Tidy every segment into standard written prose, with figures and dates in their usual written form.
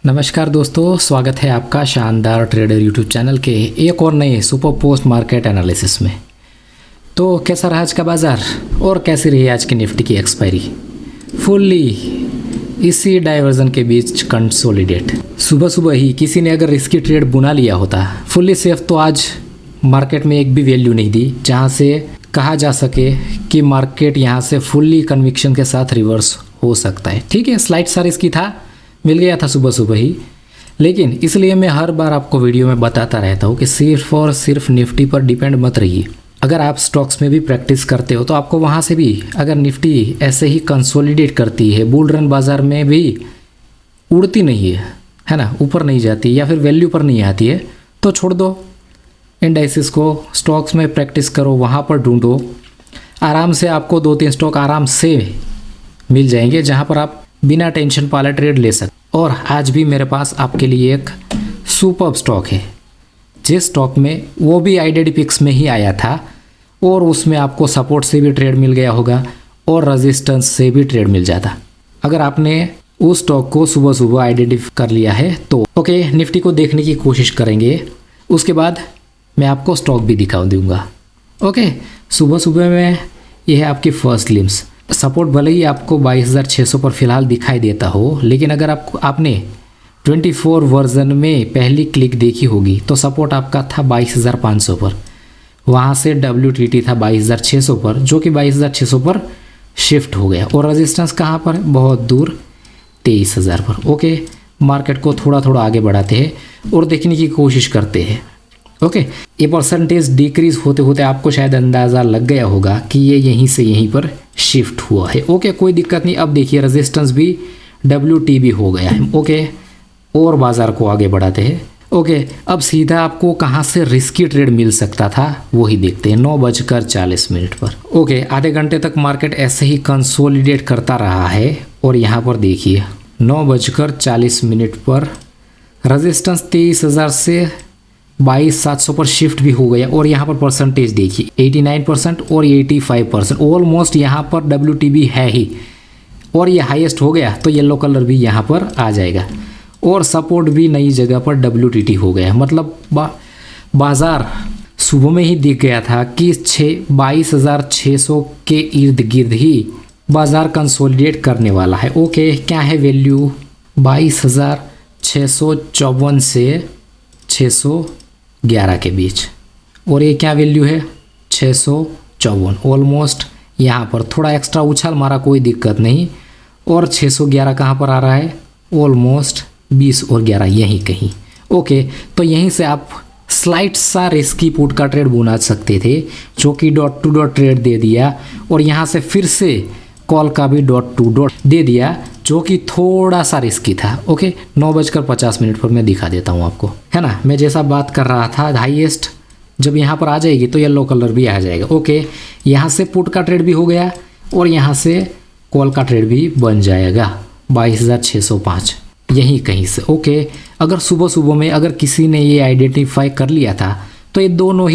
नमस्कार दोस्तों, स्वागत है आपका शानदार ट्रेडर यूट्यूब चैनल के एक और नए सुपर पोस्ट मार्केट एनालिसिस में। तो कैसा रहा आज का बाज़ार और कैसी रही आज की निफ्टी की एक्सपायरी? फुल्ली इसी डाइवर्जन के बीच कंसोलिडेट। सुबह सुबह ही किसी ने अगर रिस्की ट्रेड बुना लिया होता फुल्ली सेफ, तो आज मार्केट में एक भी वैल्यू नहीं दी जहाँ से कहा जा सके कि मार्केट यहाँ से फुल्ली कन्विक्शन के साथ रिवर्स हो सकता है। ठीक है, स्लाइड सा रिस्की था, मिल गया था सुबह सुबह ही, लेकिन इसलिए मैं हर बार आपको वीडियो में बताता रहता हूँ कि सिर्फ और सिर्फ निफ्टी पर डिपेंड मत रहिए। अगर आप स्टॉक्स में भी प्रैक्टिस करते हो तो आपको वहाँ से भी अगर निफ्टी ऐसे ही कंसोलिडेट करती है, बुल रन बाज़ार में भी उड़ती नहीं है ना, ऊपर नहीं जाती या फिर वैल्यू पर नहीं आती है, तो छोड़ दो इंडाइसिस को, स्टॉक्स में प्रैक्टिस करो, वहाँ पर ढूंढो। आराम से आपको 2-3 स्टॉक आराम से मिल जाएंगे जहाँ पर आप बिना टेंशन वाला ट्रेड ले सकते। और आज भी मेरे पास आपके लिए एक सुपर स्टॉक है, जिस स्टॉक में वो भी IDD में ही आया था और उसमें आपको सपोर्ट से भी ट्रेड मिल गया होगा और रेजिस्टेंस से भी ट्रेड मिल जाता अगर आपने उस स्टॉक को सुबह सुबह IDD कर लिया है तो। ओके, निफ्टी को देखने की कोशिश करेंगे, उसके बाद मैं आपको स्टॉक भी दिखा दूंगा। ओके, सुबह सुबह में यह है आपकी फर्स्ट लिम्स। सपोर्ट भले ही आपको 22,600 पर फिलहाल दिखाई देता हो, लेकिन अगर आपने 24 वर्जन में पहली क्लिक देखी होगी तो सपोर्ट आपका था 22,500 पर, वहाँ से WTT था 22,600 पर, जो कि 22,600 पर शिफ्ट हो गया। और रेजिस्टेंस कहाँ पर? बहुत दूर 23,000 पर। ओके, मार्केट को थोड़ा थोड़ा आगे बढ़ाते हैं और देखने की कोशिश करते हैं। ओके, ये परसेंटेज डिक्रीज होते होते आपको शायद अंदाज़ा लग गया होगा कि ये यहीं से यहीं पर शिफ्ट हुआ है। ओके, कोई दिक्कत नहीं। अब देखिए रेजिस्टेंस भी WTB हो गया है। ओके, और बाज़ार को आगे बढ़ाते हैं। ओके, अब सीधा आपको कहाँ से रिस्की ट्रेड मिल सकता था वही देखते हैं। 9:40 पर। ओके, आधे घंटे तक मार्केट ऐसे ही कंसोलिडेट करता रहा है और यहाँ पर देखिए 9:40 पर रेजिस्टेंस 23,000 से 22,700 पर शिफ्ट भी हो गया। और यहाँ पर परसेंटेज देखिए 89% और 85%, ऑलमोस्ट यहाँ पर WTB है ही, और ये हाईएस्ट हो गया तो येलो कलर भी यहाँ पर आ जाएगा। और सपोर्ट भी नई जगह पर WTT हो गया। मतलब बाज़ार सुबह में ही दिख गया था कि 22,600 के इर्द गिर्द ही बाज़ार कंसोलिडेट करने वाला है। ओके, क्या है वैल्यू? 22,654 से 611 के बीच। और ये क्या वैल्यू है? 654। ऑलमोस्ट यहाँ पर थोड़ा एक्स्ट्रा उछाल मारा, कोई दिक्कत नहीं। और 611 कहाँ पर आ रहा है? ऑलमोस्ट 20 और 11 यहीं कहीं। ओके, तो यहीं से आप स्लाइट सा रिस्की पुट का ट्रेड बुना सकते थे, जो कि डॉट टू डॉट ट्रेड दे दिया। और यहाँ से फिर से कॉल का भी डॉट टू डॉट दे दिया, जो कि थोड़ा सा रिस्की था। ओके, 9:50 पर मैं दिखा देता हूँ आपको, है ना। मैं जैसा बात कर रहा था, हाईएस्ट जब यहाँ पर आ जाएगी तो येलो कलर भी आ जाएगा। ओके, यहाँ से पुट का ट्रेड भी हो गया और यहाँ से कॉल का ट्रेड भी बन जाएगा 22,605 यहीं कहीं से। ओके, अगर सुबह सुबह में अगर किसी ने ये आइडेंटिफाई कर लिया था तो ये दोनों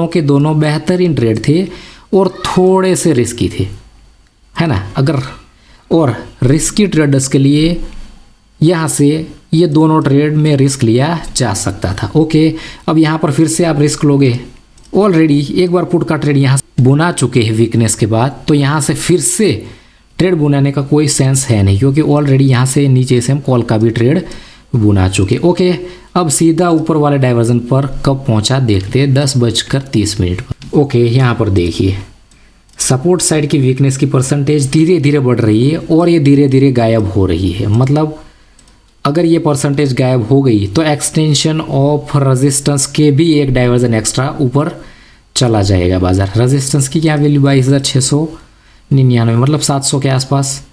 के दोनों बेहतरीन ट्रेड थे और थोड़े से रिस्की थे, है ना। अगर और रिस्की ट्रेडर्स के लिए यहाँ से ये दोनों ट्रेड में रिस्क लिया जा सकता था। ओके, अब यहाँ पर फिर से आप रिस्क लोगे। ऑलरेडी एक बार पुट का ट्रेड यहाँ बुना चुके हैं वीकनेस के बाद, तो यहाँ से फिर से ट्रेड बुनाने का कोई सेंस है नहीं, क्योंकि ऑलरेडी यहाँ से नीचे से हम कॉल का भी ट्रेड बुना चुके। ओके, अब सीधा ऊपर वाले डाइवर्जन पर कब पहुँचा देखते हैं, 10:30 पर। ओके, यहाँ पर देखिए सपोर्ट साइड की वीकनेस की परसेंटेज धीरे धीरे बढ़ रही है और ये धीरे धीरे गायब हो रही है। मतलब अगर ये परसेंटेज गायब हो गई तो एक्सटेंशन ऑफ रेजिस्टेंस के भी एक डाइवर्जन एक्स्ट्रा ऊपर चला जाएगा बाजार। रेजिस्टेंस की क्या वैल्यू? 22,699, मतलब 700 के आसपास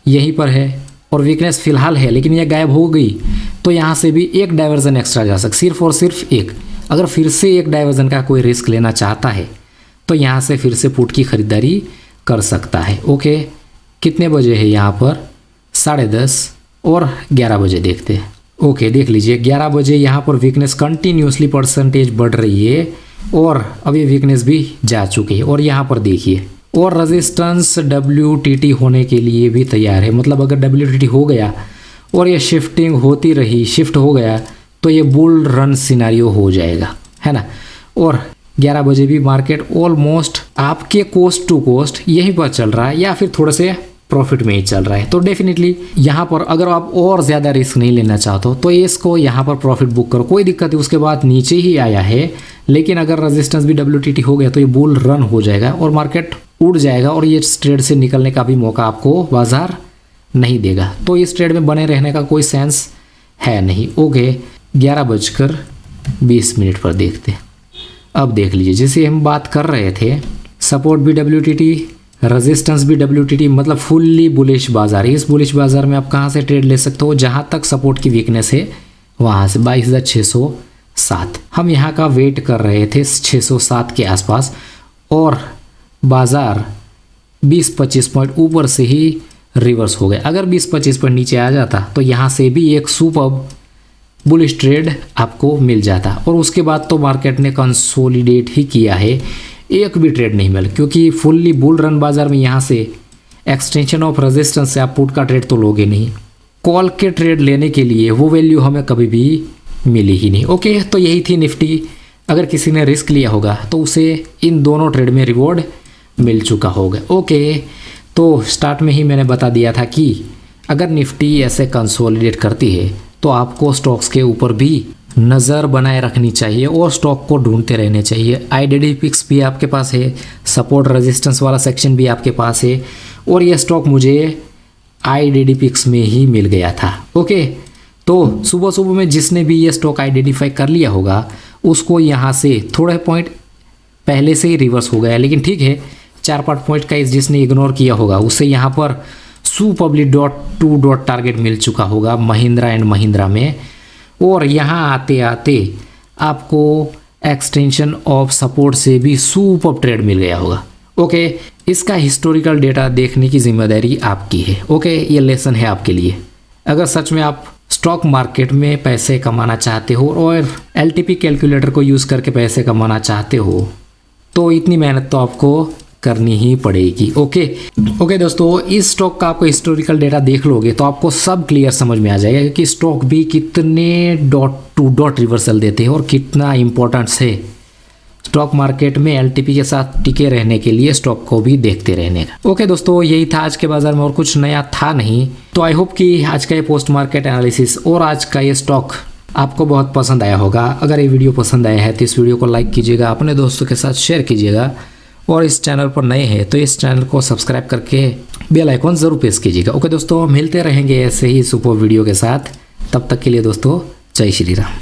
यहीं पर है। और वीकनेस फिलहाल है, लेकिन ये गायब हो गई तो यहाँ से भी एक डाइवर्जन एक्स्ट्रा जा सकता, सिर्फ और सिर्फ एक। अगर फिर से एक डाइवर्जन का कोई रिस्क लेना चाहता है तो यहाँ से फिर से पुट की खरीदारी कर सकता है। ओके, कितने बजे है यहाँ पर? 10:30 और 11 बजे देखते हैं। ओके, देख लीजिए 11 बजे यहाँ पर वीकनेस कंटिन्यूसली परसेंटेज बढ़ रही है और अभी वीकनेस भी जा चुकी है। और यहाँ पर देखिए और रेजिस्टेंस WTT होने के लिए भी तैयार है। मतलब अगर WTT हो गया और ये शिफ्टिंग होती रही, शिफ्ट हो गया तो ये बुल रन सिनारियो हो जाएगा, है ना। और 11 बजे भी मार्केट ऑलमोस्ट आपके कोस्ट टू कोस्ट यहीं पर चल रहा है या फिर थोड़े से प्रॉफिट में ही चल रहा है। तो डेफिनेटली यहाँ पर अगर आप और ज़्यादा रिस्क नहीं लेना चाहते हो तो इसको यहाँ पर प्रॉफिट बुक करो, कोई दिक्कत नहीं। उसके बाद नीचे ही आया है, लेकिन अगर रेजिस्टेंस भी WTT हो गया तो ये बुल रन हो जाएगा और मार्केट उड़ जाएगा और ये ट्रेड से निकलने का भी मौका आपको बाजार नहीं देगा। तो इस ट्रेड में बने रहने का कोई सेंस है नहीं। ओके, 11:20 पर देखते हैं। अब देख लीजिए, जैसे हम बात कर रहे थे, सपोर्ट भी WTT, रेजिस्टेंस भी WTT, मतलब फुल्ली बुलिश बाजार है। इस बुलिश बाजार में आप कहाँ से ट्रेड ले सकते हो, जहाँ तक सपोर्ट की वीकनेस है वहाँ से 22,607। हम यहाँ का वेट कर रहे थे 607 के आसपास और बाजार 20-25 पॉइंट ऊपर से ही रिवर्स हो गए। अगर 20-25 पॉइंट नीचे आ जाता तो यहाँ से भी एक सुपर्ब बुलिश ट्रेड आपको मिल जाता और उसके बाद तो मार्केट ने कंसोलिडेट ही किया है, एक भी ट्रेड नहीं मिला, क्योंकि फुल्ली बुल रन बाजार में यहाँ से एक्सटेंशन ऑफ रेजिस्टेंस से आप पुट का ट्रेड तो लोगे नहीं। कॉल के ट्रेड लेने के लिए वो वैल्यू हमें कभी भी मिली ही नहीं। ओके, तो यही थी निफ्टी। अगर किसी ने रिस्क लिया होगा तो उसे इन दोनों ट्रेड में रिवॉर्ड मिल चुका होगा। ओके, तो स्टार्ट में ही मैंने बता दिया था कि अगर निफ्टी ऐसे कंसोलिडेट करती है तो आपको स्टॉक्स के ऊपर भी नज़र बनाए रखनी चाहिए और स्टॉक को ढूंढते रहने चाहिए। IDDPix भी आपके पास है, सपोर्ट रेजिस्टेंस वाला सेक्शन भी आपके पास है और ये स्टॉक मुझे IDDPix में ही मिल गया था। ओके, तो सुबह सुबह में जिसने भी ये स्टॉक आइडेंटिफाई कर लिया होगा उसको यहाँ से थोड़े पॉइंट पहले से ही रिवर्स हो गया, लेकिन ठीक है, 4-5 पॉइंट का जिसने इग्नोर किया होगा उससे यहाँ पर सुपरली .2 टारगेट मिल चुका होगा महिंद्रा एंड महिंद्रा में। और यहाँ आते आते आपको एक्सटेंशन ऑफ सपोर्ट से भी सुपर ट्रेड मिल गया होगा। ओके, इसका हिस्टोरिकल डेटा देखने की जिम्मेदारी आपकी है। ओके, ये लेसन है आपके लिए। अगर सच में आप स्टॉक मार्केट में पैसे कमाना चाहते हो और LTP कैलकुलेटर को यूज़ करके पैसे कमाना चाहते हो तो इतनी मेहनत तो आपको करनी ही पड़ेगी। ओके दोस्तों, इस स्टॉक का आपको हिस्टोरिकल डेटा देख लोगे तो आपको सब क्लियर समझ में आ जाएगा कि स्टॉक भी कितने .2 रिवर्सल देते हैं और कितना इम्पोर्टेंस है स्टॉक मार्केट में LTP के साथ टिके रहने के लिए स्टॉक को भी देखते रहने का। ओके दोस्तों, यही था आज के बाजार में और कुछ नया था नहीं। तो आई होप कि आज का ये पोस्ट मार्केट एनालिसिस और आज का ये स्टॉक आपको बहुत पसंद आया होगा। अगर ये वीडियो पसंद आया है तो इस वीडियो को लाइक कीजिएगा, अपने दोस्तों के साथ शेयर कीजिएगा और इस चैनल पर नए हैं तो इस चैनल को सब्सक्राइब करके बेल आइकॉन ज़रूर प्रेस कीजिएगा। ओके दोस्तों, मिलते रहेंगे ऐसे ही सुपर वीडियो के साथ। तब तक के लिए दोस्तों, जय श्री राम।